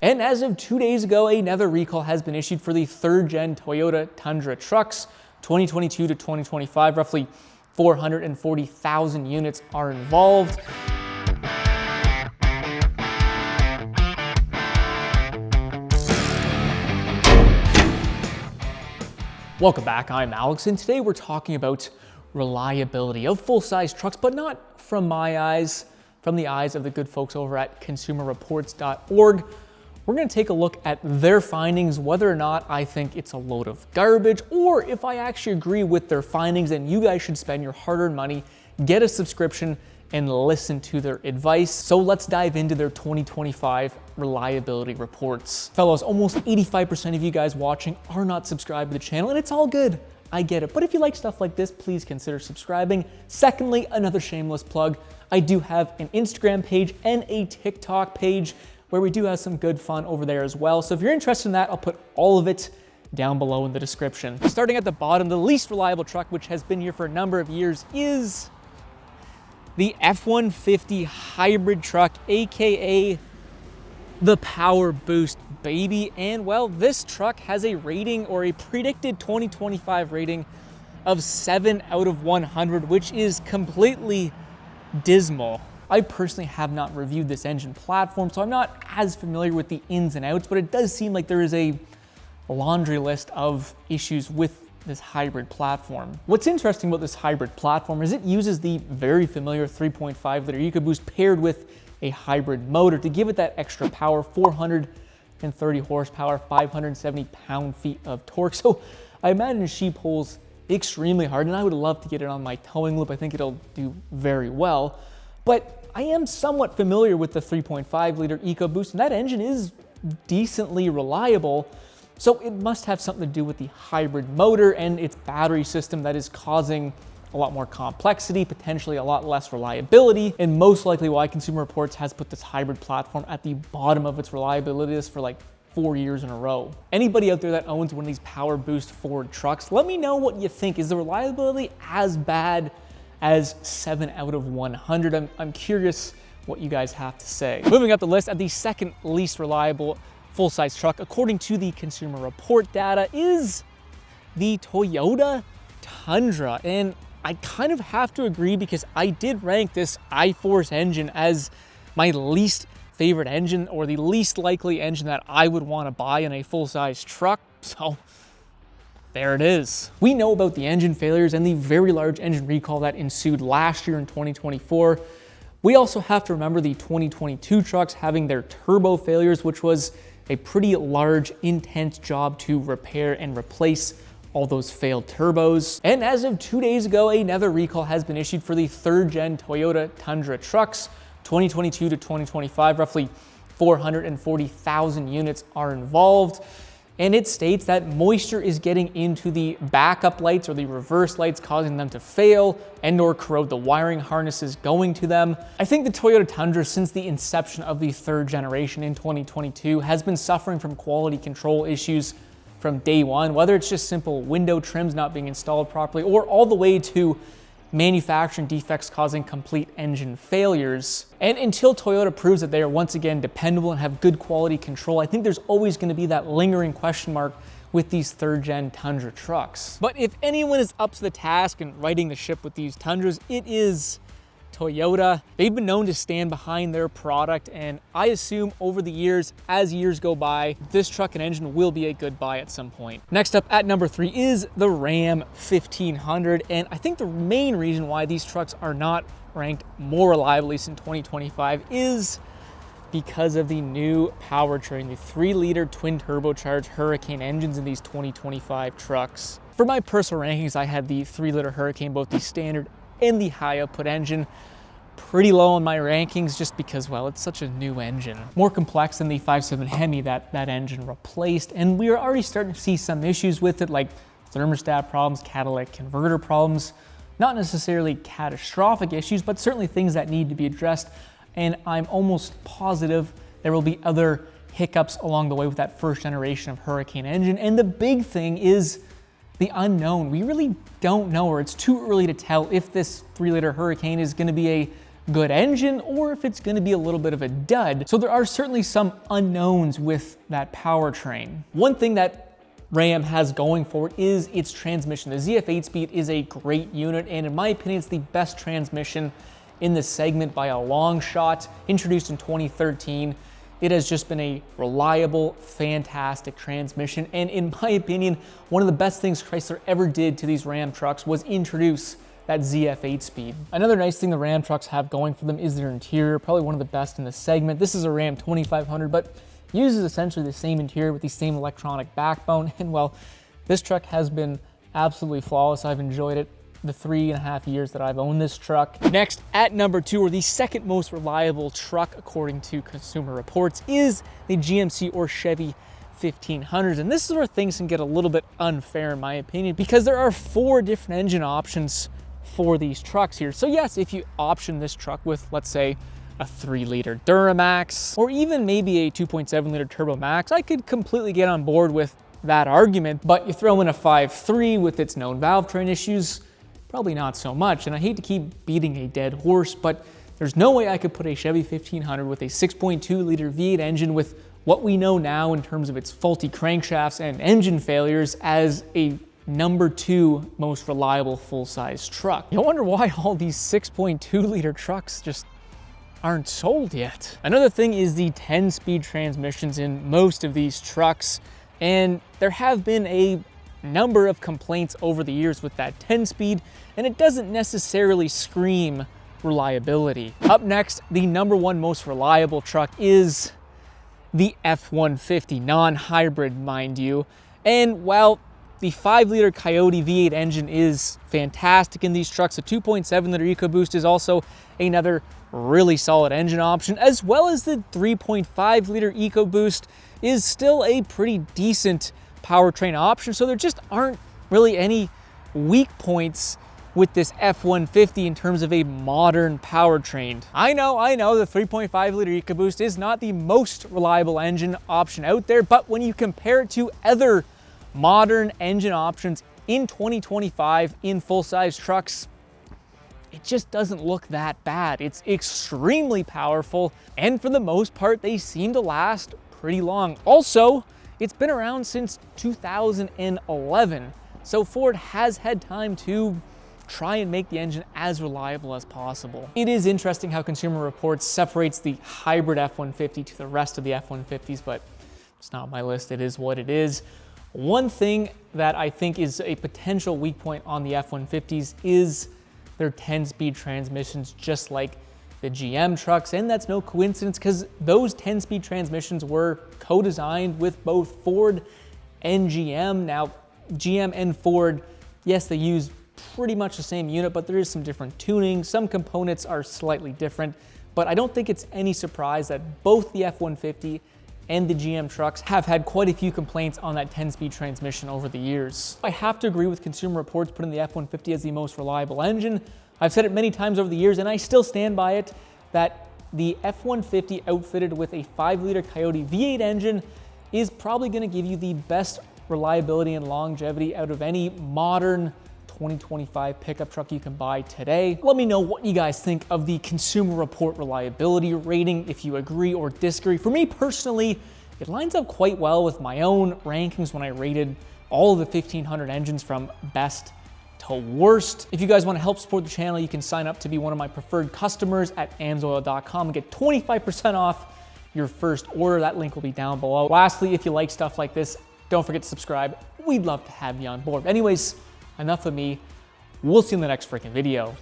And as of 2 days ago, another recall has been issued for the third-gen Toyota Tundra trucks, 2022 to 2025. Roughly 440,000 units are involved. Welcome back, I'm Alex, and today we're talking about reliability of full-size trucks, but not from my eyes, from the eyes of the good folks over at consumerreports.org. We're going to take a look at their findings, whether or not I think it's a load of garbage, or if I actually agree with their findings and you guys should spend your hard-earned money, get a subscription, and listen to their advice. So let's dive into their 2025 reliability reports. Fellows, almost 85% of you guys watching are not subscribed to the channel, and it's all good. I get it. But if you like stuff like this, please consider subscribing. Secondly, another shameless plug. I do have an Instagram page and a TikTok page where we do have some good fun over there as well. So if you're interested in that, I'll put all of it down below in the description. Starting at the bottom, the least reliable truck, which has been here for a number of years, is the F-150 hybrid truck, AKA the PowerBoost baby. And well, this truck has a rating, or a predicted 2025 rating, of 7 out of 100, which is completely dismal. I personally have not reviewed this engine platform, so I'm not as familiar with the ins and outs, but it does seem like there is a laundry list of issues with this hybrid platform. What's interesting about this hybrid platform is it uses the very familiar 3.5 liter EcoBoost paired with a hybrid motor to give it that extra power, 430 horsepower, 570 pound-feet of torque. So I imagine she pulls extremely hard, and I would love to get it on my towing loop. I think it'll do very well. But I am somewhat familiar with the 3.5 liter EcoBoost, and that engine is decently reliable. So it must have something to do with the hybrid motor and its battery system that is causing a lot more complexity, potentially a lot less reliability, and most likely why Consumer Reports has put this hybrid platform at the bottom of its reliability list for like 4 years in a row. Anybody out there that owns one of these PowerBoost Ford trucks, let me know what you think. Is the reliability as bad as 7 out of 100? I'm curious what you guys have to say. Moving up the list, at the second least reliable full-size truck, according to the Consumer Report data, is the Toyota Tundra. And I kind of have to agree, because I did rank this iForce engine as my least favorite engine, or the least likely engine that I would want to buy in a full-size truck. So there it is. We know about the engine failures and the very large engine recall that ensued last year in 2024. We also have to remember the 2022 trucks having their turbo failures, which was a pretty large, intense job to repair and replace all those failed turbos. And as of 2 days ago, another recall has been issued for the third-gen Toyota Tundra trucks, 2022 to 2025. Roughly 440,000 units are involved. And it states that moisture is getting into the backup lights or the reverse lights, causing them to fail and or corrode the wiring harnesses going to them. I think the Toyota Tundra, since the inception of the third generation in 2022, has been suffering from quality control issues from day one, whether it's just simple window trims not being installed properly, or all the way to manufacturing defects causing complete engine failures. And until Toyota proves that they are once again dependable and have good quality control, I think there's always going to be that lingering question mark with these third-gen Tundra trucks. But if anyone is up to the task and righting the ship with these Tundras, it is Toyota. They've been known to stand behind their product, and I assume over the years, as years go by, this truck and engine will be a good buy at some point. Next up at number 3 is the Ram 1500, and I think the main reason why these trucks are not ranked more reliably in 2025 is because of the new powertrain, the 3-liter twin turbocharged Hurricane engines in these 2025 trucks. For my personal rankings, I had the 3-liter Hurricane, both the standard and the high output engine. Pretty low on my rankings just because, well, it's such a new engine. More complex than the 5.7 HEMI that engine replaced, and we are already starting to see some issues with it, like thermostat problems, catalytic converter problems. Not necessarily catastrophic issues, but certainly things that need to be addressed, and I'm almost positive there will be other hiccups along the way with that first generation of Hurricane engine. And the big thing is the unknown. We really don't know, or it's too early to tell if this 3-liter Hurricane is going to be a good engine or if it's gonna be a little bit of a dud. So there are certainly some unknowns with that powertrain. One thing that Ram has going for it is its transmission. The ZF 8-speed is a great unit, and in my opinion, it's the best transmission in the segment by a long shot. Introduced in 2013, it has just been a reliable, fantastic transmission, and in my opinion, one of the best things Chrysler ever did to these Ram trucks was introduce that ZF 8-speed. Another nice thing the Ram trucks have going for them is their interior, probably one of the best in the segment. This is a Ram 2500, but uses essentially the same interior with the same electronic backbone, and well, this truck has been absolutely flawless. I've enjoyed it the 3.5 years that I've owned this truck. Next, at number 2, or the second most reliable truck according to Consumer Reports, is the GMC or Chevy 1500s. And this is where things can get a little bit unfair in my opinion, because there are 4 different engine options for these trucks here. So yes, if you option this truck with, let's say, a 3-liter Duramax, or even maybe a 2.7-liter Turbo Max, I could completely get on board with that argument. But you throw in a 5.3 with its known valve train issues, probably not so much. And I hate to keep beating a dead horse, but there's no way I could put a Chevy 1500 with a 6.2-liter V8 engine with what we know now in terms of its faulty crankshafts and engine failures as a number 2 most reliable full-size truck. You wonder why all these 6.2-liter trucks just aren't sold yet. Another thing is the 10-speed transmissions in most of these trucks, and there have been a number of complaints over the years with that 10-speed, and it doesn't necessarily scream reliability. Up next, the number 1 most reliable truck is the F-150, non-hybrid, mind you. And while the 5-liter Coyote V8 engine is fantastic in these trucks, the 2.7-liter EcoBoost is also another really solid engine option, as well as the 3.5-liter EcoBoost is still a pretty decent powertrain option. So there just aren't really any weak points with this F-150 in terms of a modern powertrain. I know the 3.5-liter EcoBoost is not the most reliable engine option out there, but when you compare it to other modern engine options in 2025 in full-size trucks, it just doesn't look that bad. It's extremely powerful, and for the most part, they seem to last pretty long. Also, it's been around since 2011, so Ford has had time to try and make the engine as reliable as possible. It is interesting how Consumer Reports separates the hybrid F-150 to the rest of the F-150s, but it's not my list. It is what it is. One thing that I think is a potential weak point on the F-150s is their 10-speed transmissions, just like the GM trucks, and that's no coincidence because those 10-speed transmissions were co-designed with both Ford and GM. Now, GM and Ford, yes, they use pretty much the same unit, but there is some different tuning. Some components are slightly different, but I don't think it's any surprise that both the F-150 and the GM trucks have had quite a few complaints on that 10-speed transmission over the years. I have to agree with Consumer Reports putting the F-150 as the most reliable engine. I've said it many times over the years, and I still stand by it, that the F-150 outfitted with a 5-liter Coyote V8 engine is probably gonna give you the best reliability and longevity out of any modern 2025 pickup truck you can buy today. Let me know what you guys think of the Consumer Report reliability rating, if you agree or disagree. For me personally, it lines up quite well with my own rankings when I rated all of the 1500 engines from best to worst. If you guys want to help support the channel, you can sign up to be one of my preferred customers at amsoil.com and get 25% off your first order. That link will be down below. Lastly, if you like stuff like this, don't forget to subscribe. We'd love to have you on board. Anyways, enough of me. We'll see you in the next freaking video.